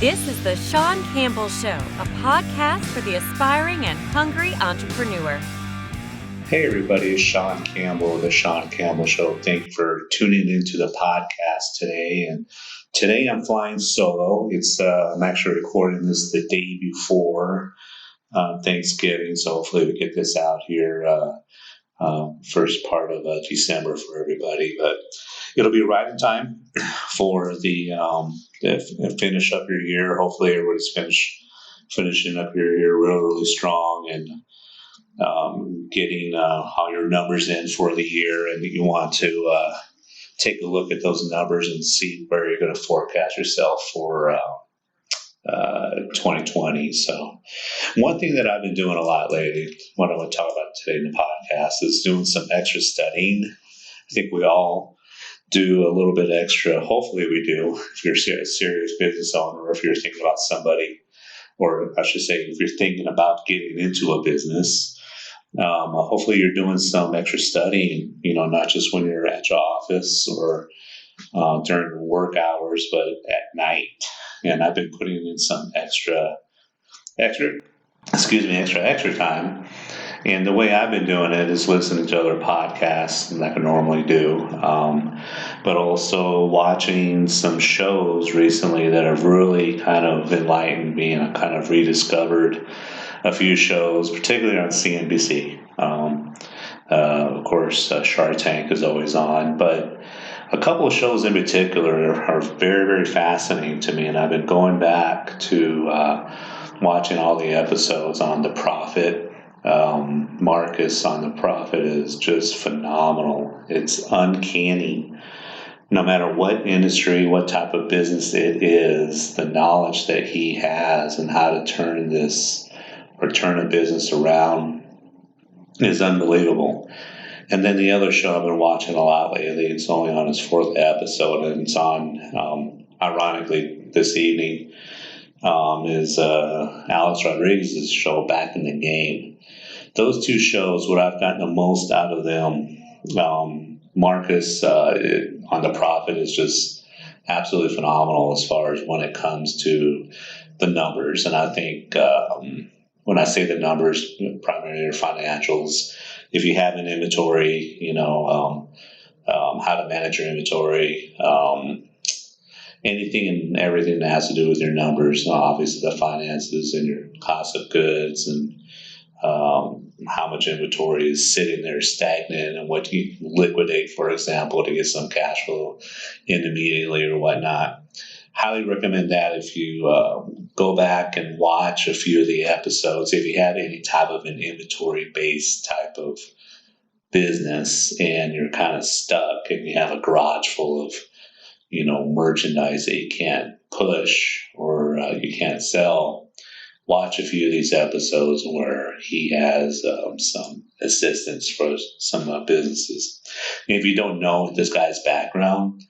This is the Shawn Campbell Show, a podcast for the aspiring and hungry entrepreneur. Hey everybody, it's Shawn Campbell, the Shawn Campbell Show. Thank you for tuning into the podcast today. And today I'm flying solo. I'm actually recording this the day before Thanksgiving, so hopefully we get this out here first part of December for everybody. But it'll be right in time for the finish up your year. Hopefully everybody's finishing up your year really strong and getting all your numbers in for the year, and you want to take a look at those numbers and see where you're going to forecast yourself for 2020. So one thing that I've been doing a lot lately, what I want to talk about today in the podcast, is doing some extra studying. I think we all do a little bit extra. Hopefully we do. If you're a serious business owner, or if you're thinking about somebody, or I should say, if you're thinking about getting into a business, hopefully you're doing some extra studying, not just when you're at your office or during work hours, but at night. And I've been putting in some extra time. And the way I've been doing it is listening to other podcasts like I normally do, but also watching some shows recently that have really kind of enlightened me, and I've kind of rediscovered a few shows, particularly on CNBC. Of course, Shark Tank is always on, but a couple of shows in particular are very, very fascinating to me, and I've been going back to watching all the episodes on The Profit. Marcus on The Profit is just phenomenal. It's uncanny. No matter what industry, what type of business it is, the knowledge that he has and how to turn a business around is unbelievable. And then the other show I've been watching a lot lately, it's only on its fourth episode, and it's on, ironically, this evening, is Alex Rodriguez's show, Back in the Game. Those two shows, what I've gotten the most out of them, Marcus on The Profit is just absolutely phenomenal as far as when it comes to the numbers. And I think when I say the numbers, primarily your financials, if you have an inventory, how to manage your inventory, anything and everything that has to do with your numbers, obviously the finances and your cost of goods and how much inventory is sitting there stagnant and what you liquidate, for example, to get some cash flow in immediately or whatnot. Highly recommend that if you go back and watch a few of the episodes. If you have any type of an inventory-based type of business and you're kind of stuck and you have a garage full of, merchandise that you can't push or you can't sell, watch a few of these episodes where he has some assistance for some businesses. If you don't know this guy's background,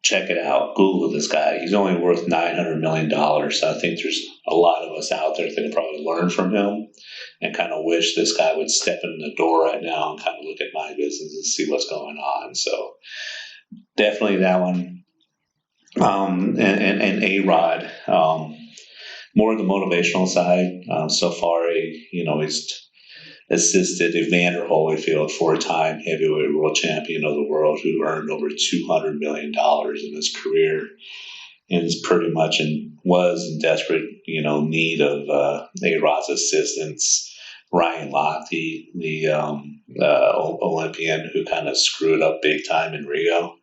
check it out. Google this guy. He's only worth $900 million. So I think there's a lot of us out there that can probably learn from him and kind of wish this guy would step in the door right now and kind of look at my business and see what's going on. So definitely that one. And A-Rod, more of the motivational side. So far, he's assisted Evander Holyfield, 4-time heavyweight world champion of the world, who earned over $200 million in his career, and is pretty much was in desperate, need of A-Rod's assistance. Ryan Lochte, the Olympian who kind of screwed up big time in Rio.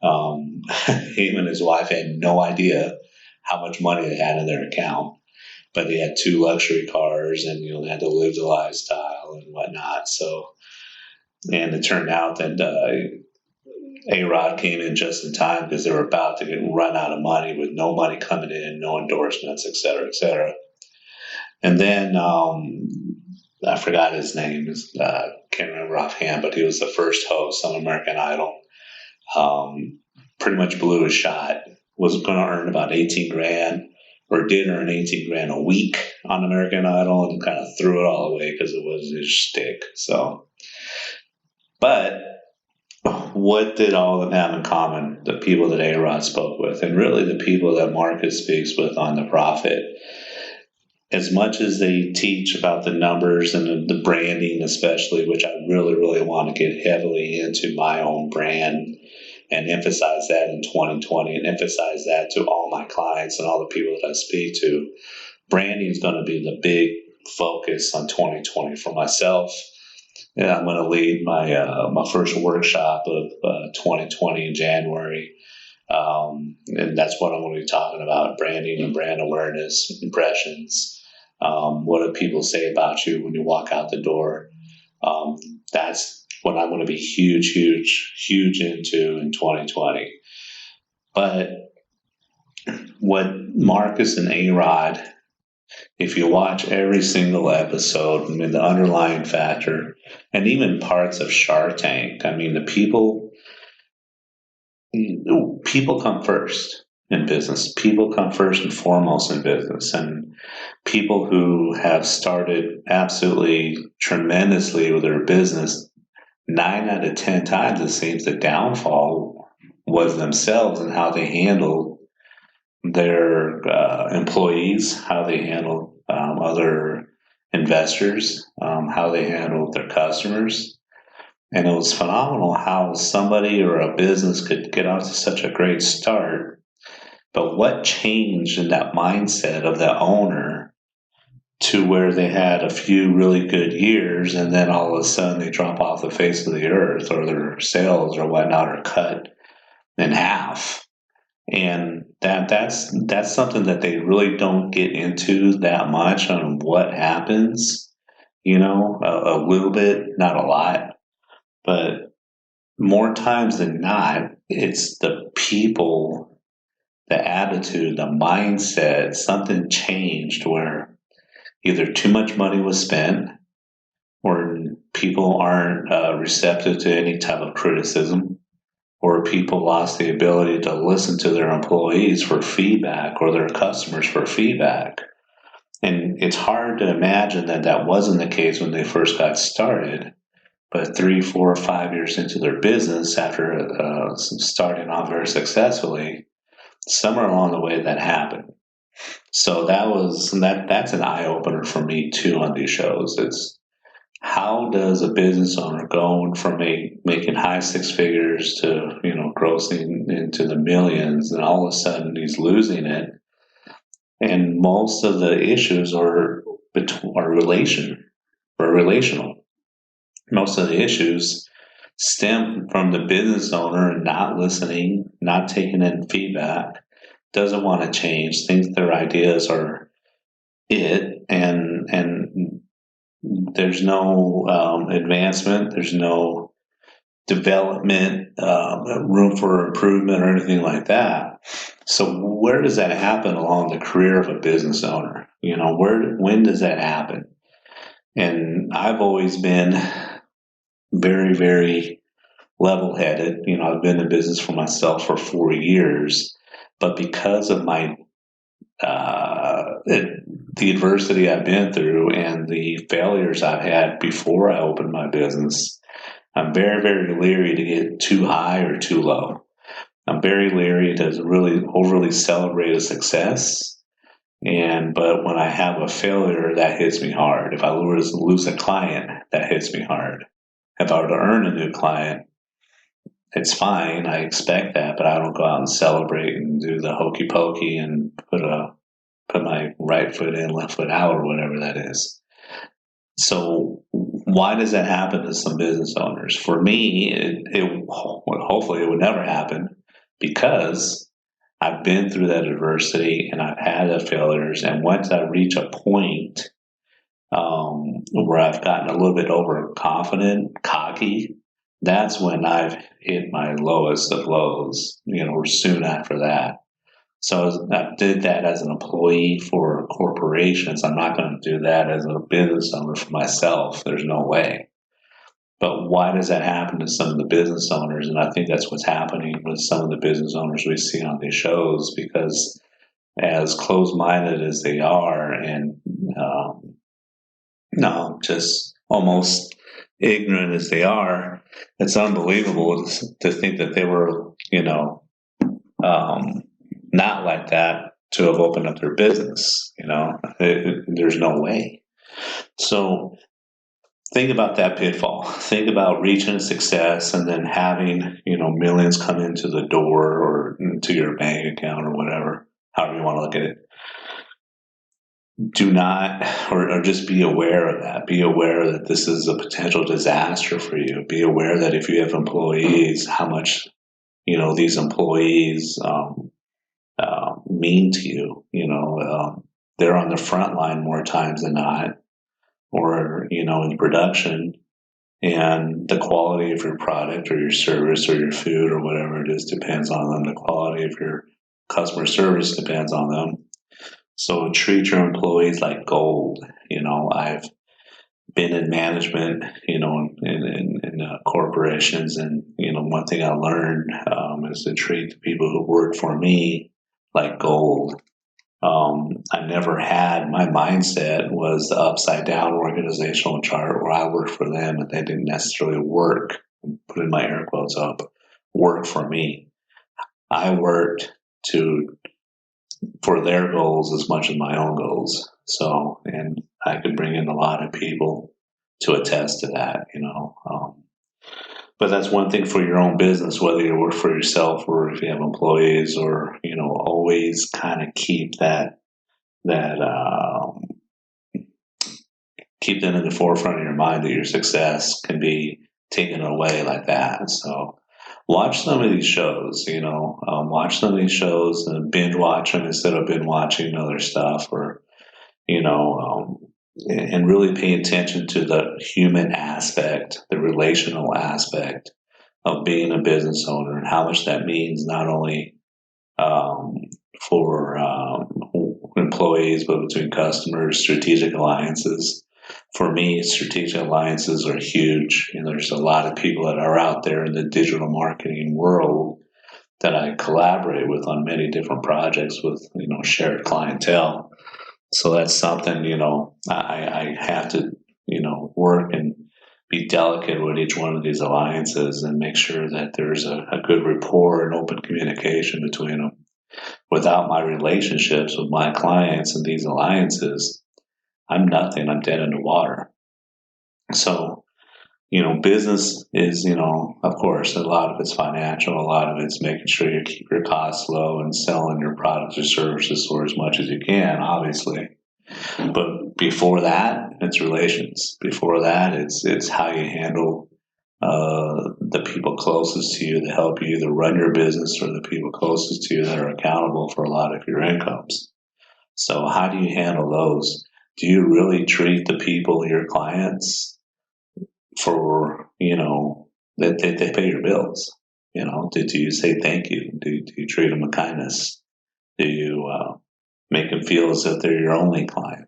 Him and his wife had no idea how much money they had in their account. But they had 2 luxury cars and, they had to live the lifestyle and whatnot. So, and it turned out that A-Rod came in just in time because they were about to run out of money with no money coming in, no endorsements, et cetera, et cetera. And then I forgot his name. Can't remember offhand, but he was the first host on American Idol. Pretty much blew his shot. Was going to earn about $18,000. Or did earn $18,000 a week on American Idol, and kind of threw it all away because it was his shtick. So, but what did all of them have in common? The people that A-Rod spoke with, and really the people that Marcus speaks with on the profit. As much as they teach about the numbers and the branding, especially, which I really, really want to get heavily into my own brand and emphasize that in 2020 and emphasize that to all my clients and all the people that I speak to. Branding is going to be the big focus on 2020 for myself. And I'm going to lead my first workshop of 2020 in January. And that's what I'm going to be talking about: branding and brand awareness, impressions. What do people say about you when you walk out the door? That's what I'm going to be huge into in 2020. But what Marcus and A-Rod, if you watch every single episode, I mean, the underlying factor, and even parts of Shark Tank, I mean, the people come first in business. People come first and foremost in business. And people who have started absolutely tremendously with their business, 9 out of 10 times, it seems the downfall was themselves and how they handled their employees, how they handled other investors, how they handled their customers. And it was phenomenal how somebody or a business could get off to such a great start. But what changed in that mindset of the owner to where they had a few really good years and then all of a sudden they drop off the face of the earth, or their sales or whatnot are cut in half? And that's something that they really don't get into that much on what happens, a little bit, not a lot, but more times than not, it's the people, the attitude, the mindset. Something changed where either too much money was spent, or people aren't receptive to any type of criticism, or people lost the ability to listen to their employees for feedback or their customers for feedback. And it's hard to imagine that that wasn't the case when they first got started. But 3, 4, 5 years into their business, after starting off very successfully, somewhere along the way that happened. So that's an eye opener for me too on these shows. It's how does a business owner go from making high 6 figures to grossing into the millions, and all of a sudden he's losing it, and most of the issues are relational. Most of the issues stem from the business owner not listening, not taking in feedback, doesn't want to change, thinks their ideas are it, and there's no advancement, there's no development, room for improvement or anything like that. So where does that happen along the career of a business owner? When does that happen? And I've always been very, very level-headed. I've been in business for myself for 4 years, but because of the adversity I've been through and the failures I've had before I opened my business, I'm very, very leery to get too high or too low. I'm very leery to really overly celebrate a success. But when I have a failure, that hits me hard. If I lose a client, that hits me hard. If I were to earn a new client, it's fine. I expect that, but I don't go out and celebrate and do the hokey pokey and put my right foot in, left foot out, or whatever that is. So why does that happen to some business owners? For me, hopefully it would never happen, because I've been through that adversity and I've had the failures. And once I reach a point where I've gotten a little bit overconfident, cocky, that's when I've hit my lowest of lows, soon after that. So I did that as an employee for corporations. I'm not going to do that as a business owner for myself. There's no way. But why does that happen to some of the business owners? And I think that's what's happening with some of the business owners we see on these shows, because as closed-minded as they are, and just almost ignorant as they are, it's unbelievable to think that they were, not like that to have opened up their business. There's no way. So think about that pitfall. Think about reaching success and then having, millions come into the door or into your bank account or whatever, however you want to look at it. Do not, or just be aware of that. Be aware that this is a potential disaster for you. Be aware that if you have employees, how much, these employees mean to you. They're on the front line more times than not, or, in production, and the quality of your product or your service or your food or whatever it is depends on them. The quality of your customer service depends on them. So treat your employees like gold. I've been in management, in corporations, and one thing I learned is to treat the people who work for me like gold. I never had, my mindset was the upside down organizational chart where I worked for them and they didn't necessarily work, putting my air quotes up, work for me. I worked for their goals as much as my own goals. So, and I could bring in a lot of people to attest to that, but that's one thing for your own business, whether you work for yourself or if you have employees, or, always kind of keep that keep them in the forefront of your mind that your success can be taken away like that. So watch some of these shows, watch some of these shows and binge watch them instead of binge watching other stuff, or, and really pay attention to the human aspect, the relational aspect of being a business owner, and how much that means not only for employees, but between customers, strategic alliances. For me, strategic alliances are huge. There's a lot of people that are out there in the digital marketing world that I collaborate with on many different projects with, shared clientele. So that's something, I have to, work and be delicate with each one of these alliances and make sure that there's a good rapport and open communication between them. Without my relationships with my clients and these alliances, I'm nothing. I'm dead in the water. So, business is, of course, a lot of it's financial. A lot of it's making sure you keep your costs low and selling your products or services for as much as you can, obviously. But before that, it's relations. Before that, it's how you handle the people closest to you that help you either run your business, or the people closest to you that are accountable for a lot of your incomes. So how do you handle those? Do you really treat the people, your clients, for, that they pay your bills? Do you say thank you? Do you treat them with kindness? Do you make them feel as if they're your only client?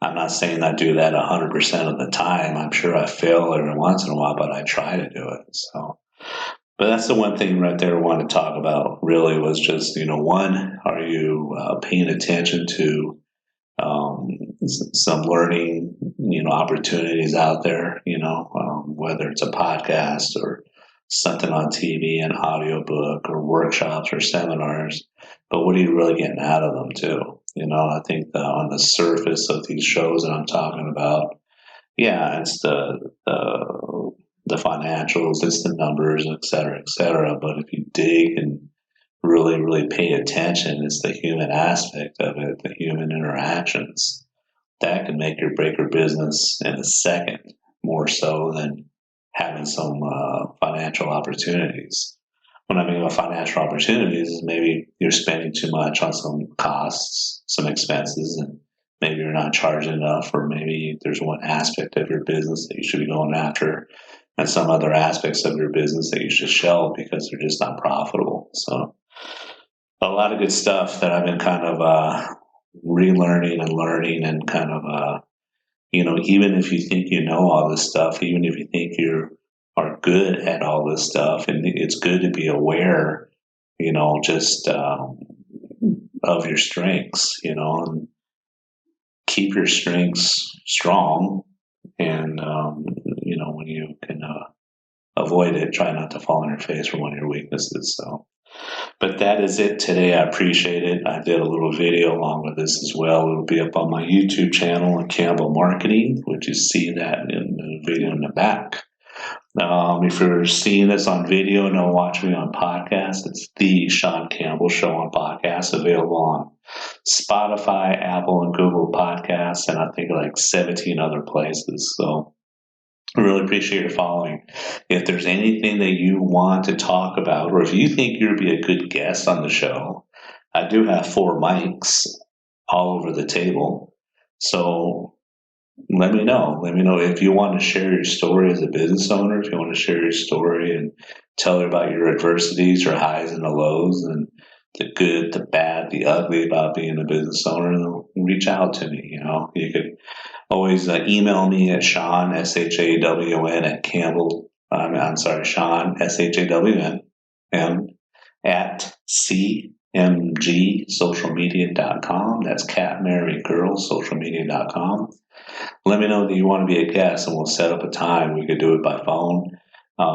I'm not saying I do that 100% of the time. I'm sure I fail every once in a while, but I try to do it. So, but that's the one thing right there I want to talk about really was just, one, are you paying attention to some learning, opportunities out there, whether it's a podcast or something on TV, an audiobook or workshops or seminars, but what are you really getting out of them too? I think on the surface of these shows that I'm talking about, yeah, it's the financials, it's the numbers, et cetera, et cetera. But if you dig and really, really pay attention, it's the human aspect of it, the human interactions. That can make or break your business in a second, more so than having some financial opportunities. When I mean by financial opportunities, is maybe you're spending too much on some costs, some expenses, and maybe you're not charging enough, or maybe there's one aspect of your business that you should be going after, and some other aspects of your business that you should shelve because they're just not profitable. So a lot of good stuff that I've been kind of relearning and learning, and kind of, even if you think you know all this stuff, even if you think you are good at all this stuff, and it's good to be aware, just of your strengths, and keep your strengths strong, and, when you can avoid it, try not to fall on your face for one of your weaknesses. So, but that is it today. I appreciate it. I did a little video along with this as well. It'll be up on my YouTube channel, Campbell Marketing, which you see that in the video in the back. If you're seeing this on video and don't watch me on podcast, it's the Shawn Campbell Show on podcast, available on Spotify, Apple, and Google Podcasts, and I think like 17 other places. So I really appreciate your following. If there's anything that you want to talk about, or if you think you'd be a good guest on the show, I do have 4 mics all over the table. So let me know. Let me know if you want to share your story as a business owner, if you want to share your story and tell her about your adversities, your highs and the lows, and the good, the bad, the ugly about being a business owner, reach out to me. You could always email me at Shawn, SHAWN, at Campbell. I'm sorry, Shawn, SHAWN, at CMGsocialmedia.com. That's Cat Mary Girl socialmedia.com. Let me know that you want to be a guest, and we'll set up a time. We could do it by phone.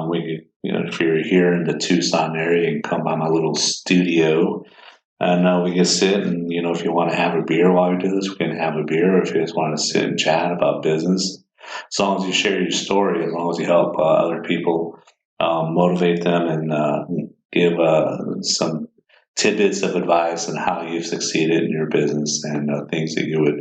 We could, if you're here in the Tucson area, you can come by my little studio, and we can sit and, if you want to have a beer while we do this, we can have a beer. If you just want to sit and chat about business, as long as you share your story, as long as you help other people, motivate them, and give some tidbits of advice on how you've succeeded in your business, and things that you would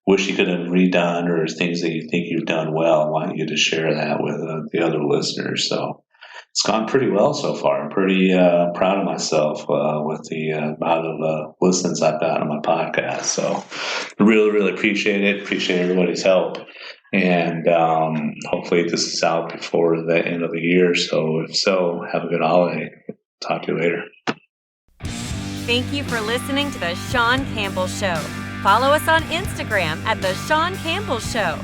wish you could have redone, or things that you think you've done well. I want you to share that with the other listeners. So it's gone pretty well so far. I'm pretty proud of myself with the amount of listens I've gotten on my podcast. So really, really appreciate it. Appreciate everybody's help. And hopefully this is out before the end of the year. So if so, have a good holiday. Talk to you later. Thank you for listening to The Shawn Campbell Show. Follow us on Instagram at The Shawn Campbell Show.